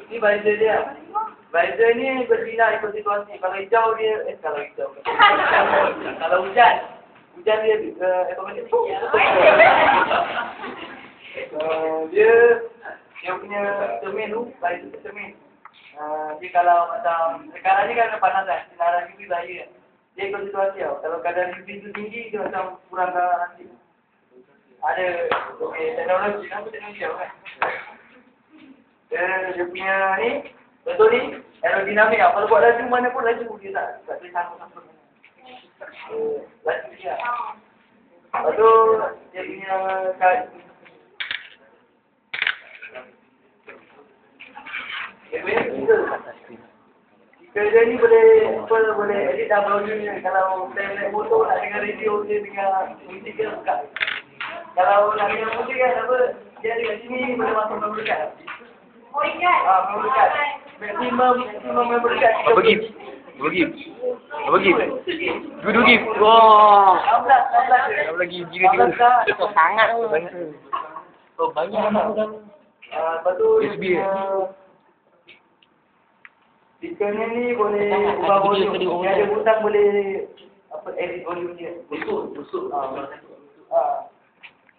Ini buzzer dia. Buzzer ni berbina ikut situasi. Kalau hijau dia, kalau hijau. Kalau hujan dia automatik. Dia punya cermin tu, buzzer cermin. Dia kalau macam sekarang ni kan panas kan, sinaran UV bahaya. Dia ikut situasi tau. Kalau kadar UV tu tinggi, dia macam kurang nanti. Ada teknologi, nama teknologi kan? Dia punya ni, betul ni, aerodinamik lah. Kalau buat laju mana pun laju, dia tak boleh sangkut-sangkut. Laju dia. Lepas tu, dia punya Kerja ni boleh edit download ni. Kalau saya naik motor nak dengar radio, dia dengar musik dia buka. Kalau nak dengar musik kan apa, dia ada kat sini boleh masuk memory card. Memory card. Maximum memory card. Berapa gig? 2 gig? Wah. 16 gig juga. Itu sangat tu. Oh, banyak. Lepas tu USB. Speakernya ni boleh ubah volume. Dia ada butang boleh edit volume dia. Busuk.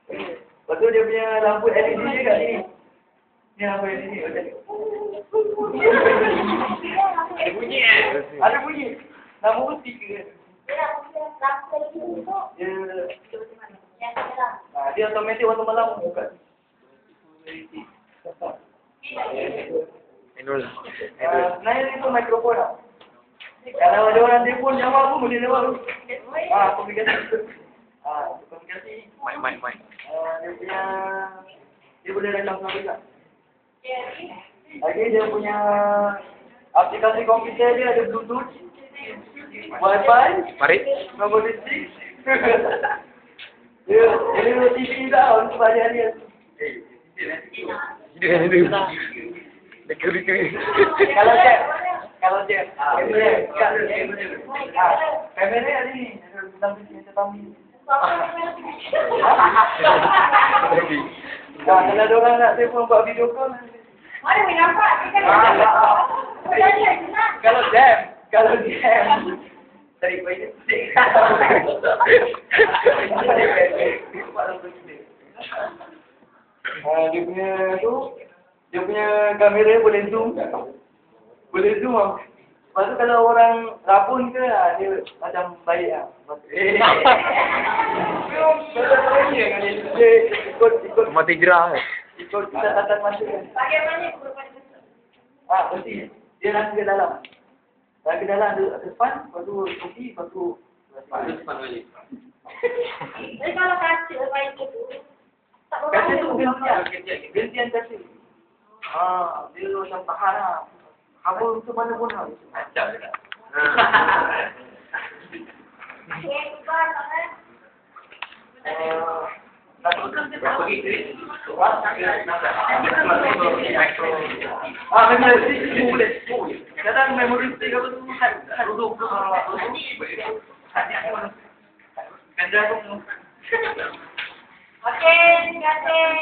Lepas tu dia punya lampu LED dia kat sini. Ni lampu LED ni. Ada bunyi. Nama speaker. Dia automatik waktu malam buka. Sebenarnya itu mikrofon lah. Kalau ada orang telefon jawab pun boleh jawab. Komunikasi. Komunikasi. Mic. Dia boleh rekam suara juga. Lagi dia punya aplikasi komputer dia ada Bluetooth, Wi-Fi, nombor listrik. Dia TV juga untuk bahagian dia. Kalau jam. Kamera ni kalau ada orang nak telefon buat video call. Mana boleh nampak? Kalau jam. Tarik baik dia punya kamera boleh zoom. Lepas tu kalau orang rabun ke, dia macam baik lah. Dia ikut Mati jerah. ikut catatan masa kan. Bagaimana keberapa Mesti. Dia nak ke dalam. Nak ke dalam ada depan, lepas tu kopi, lepas tu depan balik. Jadi kalau kaca baik itu, tak boleh. Kaca tu gantian kaca. Dia macam tahan lah. Apa untuk mana pun lah. Macam je tak? Memori. Kadang memori stick apa tu kan duduk. Okey, terima kasih.